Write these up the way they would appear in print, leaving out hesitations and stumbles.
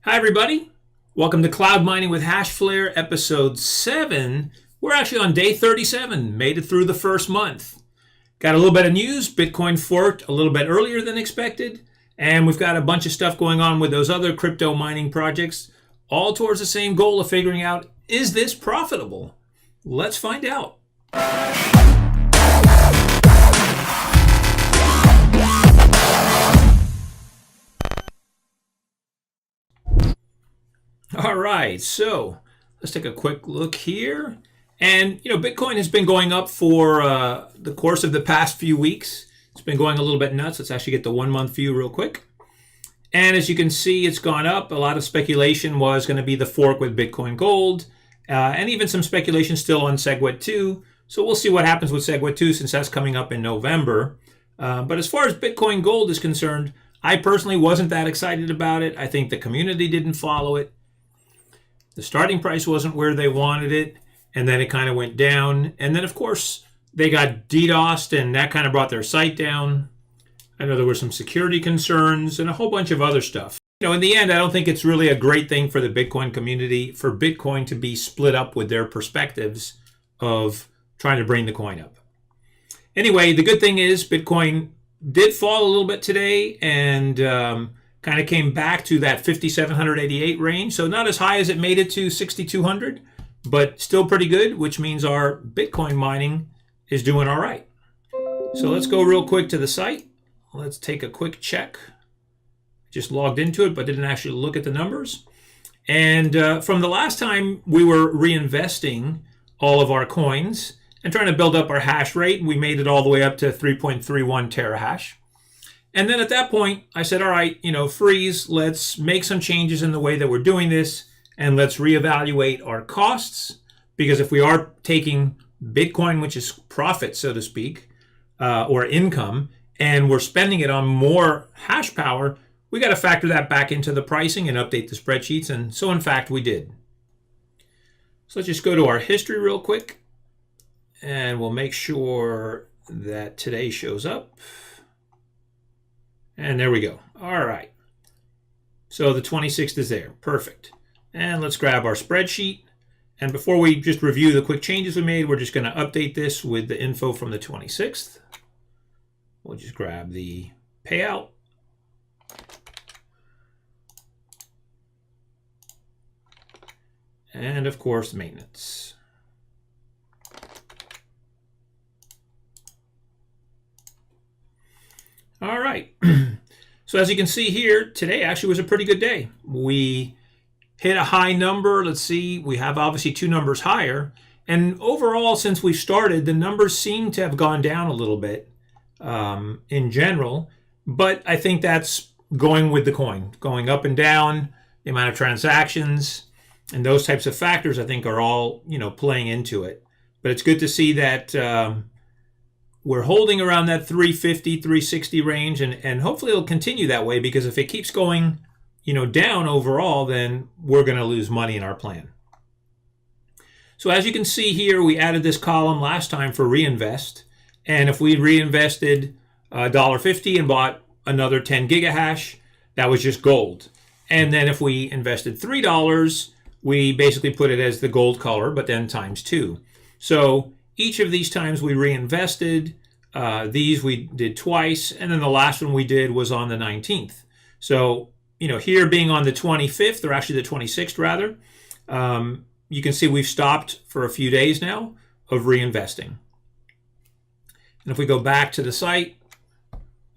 Hi, everybody. Welcome to Cloud Mining with Hashflare, episode 7. We're actually on day 37, made it through the first month. Got a little bit of news. Bitcoin forked a little bit earlier than expected, and we've got a bunch of stuff going on with those other crypto mining projects, all towards the same goal of figuring out, is this profitable? Let's find out. All right, so let's take a quick look here. And, Bitcoin has been going up for the course of the past few weeks. It's been going a little bit nuts. Let's actually get the 1 month view real quick. And as you can see, it's gone up. A lot of speculation was going to be the fork with Bitcoin Gold, and even some speculation still on SegWit 2. So we'll see what happens with SegWit 2 since that's coming up in November. But as far as Bitcoin Gold is concerned, I personally wasn't that excited about it. I think the community didn't follow it. The starting price wasn't where they wanted it, and then it kind of went down. And then, of course, they got DDoSed, and that kind of brought their site down. I know there were some security concerns and a whole bunch of other stuff. In the end, I don't think it's really a great thing for the Bitcoin community for Bitcoin to be split up with their perspectives of trying to bring the coin up. Anyway, the good thing is Bitcoin did fall a little bit today, and kind of came back to that 5,788 range. So not as high as it made it to 6,200, but still pretty good, which means our Bitcoin mining is doing all right. So let's go real quick to the site. Let's take a quick check. Just logged into it, but didn't actually look at the numbers. And from the last time we were reinvesting all of our coins and trying to build up our hash rate, we made it all the way up to 3.31 terahash. And then at that point, I said, all right, freeze, let's make some changes in the way that we're doing this, and let's reevaluate our costs. Because if we are taking Bitcoin, which is profit, so to speak, or income, and we're spending it on more hash power, we got to factor that back into the pricing and update the spreadsheets. And so, in fact, we did. So let's just go to our history real quick, and we'll make sure that today shows up. And there we go. All right. So the 26th is there. Perfect. And let's grab our spreadsheet. And before we just review the quick changes we made, we're just going to update this with the info from the 26th. We'll just grab the payout. And of course, maintenance. All right. So as you can see here, today actually was a pretty good day. We hit a high number. Let's see, we have obviously two numbers higher. And overall, since we started, the numbers seem to have gone down a little bit in general. But I think that's going with the coin, going up and down, the amount of transactions, and those types of factors I think are all, playing into it. But it's good to see that we're holding around that 350, 360 range, and hopefully it'll continue that way, because if it keeps going, down overall, then we're going to lose money in our plan. So as you can see here, we added this column last time for reinvest, and if we reinvested $1.50 and bought another 10 gigahash, that was just gold. And then if we invested $3, we basically put it as the gold color, but then times 2. So each of these times we reinvested, these we did twice, and then the last one we did was on the 19th. So, here being on the 25th, or actually the 26th rather, you can see we've stopped for a few days now of reinvesting. And if we go back to the site,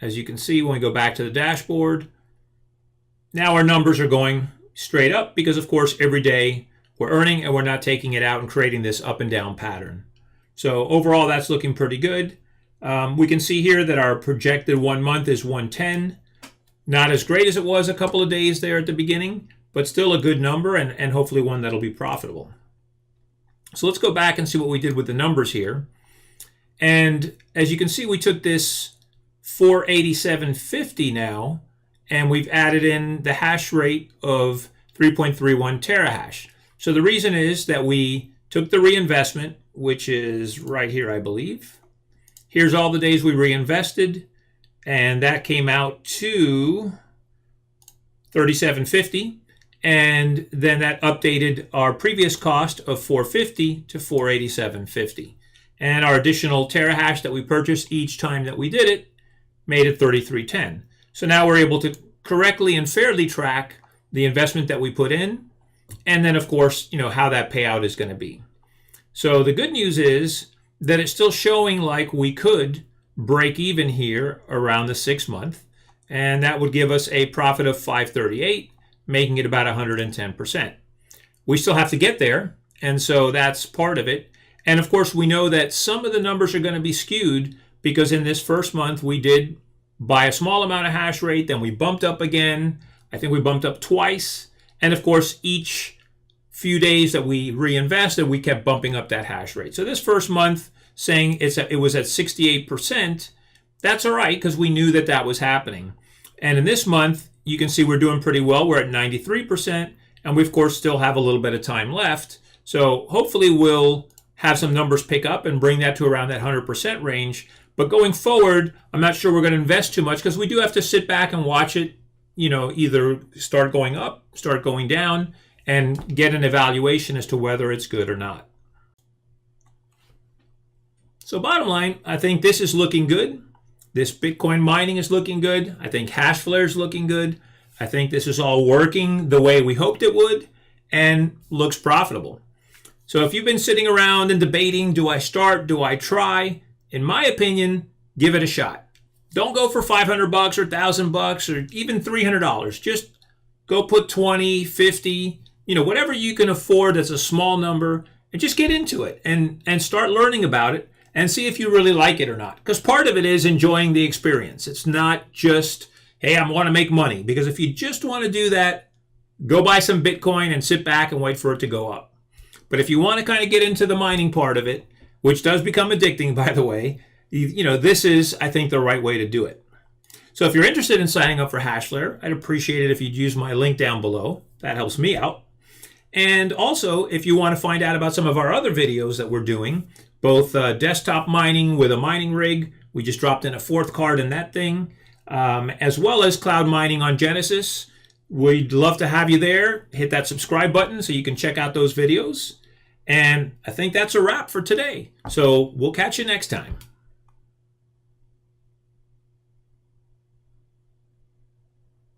as you can see, when we go back to the dashboard, now our numbers are going straight up because, of course, every day we're earning and we're not taking it out and creating this up and down pattern. So overall, that's looking pretty good. We can see here that our projected 1 month is 110. Not as great as it was a couple of days there at the beginning, but still a good number, and hopefully one that'll be profitable. So let's go back and see what we did with the numbers here. And as you can see, we took this 487.50 now, and we've added in the hash rate of 3.31 terahash. So the reason is that we took the reinvestment, which is right here, I believe. Here's all the days we reinvested, and that came out to 37.50. And then that updated our previous cost of $450 to $487.50. And our additional terahash that we purchased each time that we did it made it 3310. So now we're able to correctly and fairly track the investment that we put in, and then of course, how that payout is going to be. So the good news is that it's still showing like we could break even here around the 6 month, and that would give us a profit of 538, making it about 110%. We still have to get there, and so that's part of it. And of course, we know that some of the numbers are going to be skewed because in this first month, we did buy a small amount of hash rate, then we bumped up again. I think we bumped up twice. And of course, each few days that we reinvested, we kept bumping up that hash rate. So this first month, saying it was at 68%, that's all right because we knew that that was happening. And in this month, you can see we're doing pretty well. We're at 93%, and we, of course, still have a little bit of time left. So hopefully we'll have some numbers pick up and bring that to around that 100% range. But going forward, I'm not sure we're going to invest too much because we do have to sit back and watch it, either start going up, start going down, and get an evaluation as to whether it's good or not. So bottom line, I think this is looking good. This Bitcoin mining is looking good. I think Hashflare is looking good. I think this is all working the way we hoped it would and looks profitable. So if you've been sitting around and debating, do I start, do I try? In my opinion, give it a shot. Don't go for $500 or $1,000 or even $300. Just go put 20, 50, whatever you can afford that's a small number, and just get into it and start learning about it and see if you really like it or not. Because part of it is enjoying the experience. It's not just, hey, I want to make money. Because if you just want to do that, go buy some Bitcoin and sit back and wait for it to go up. But if you want to kind of get into the mining part of it, which does become addicting, by the way, this is, I think, the right way to do it. So if you're interested in signing up for Hashflare, I'd appreciate it if you'd use my link down below. That helps me out. And also, if you want to find out about some of our other videos that we're doing, both desktop mining with a mining rig, we just dropped in a 4th card in that thing, as well as cloud mining on Genesis. We'd love to have you there. Hit that subscribe button so you can check out those videos. And I think that's a wrap for today. So we'll catch you next time.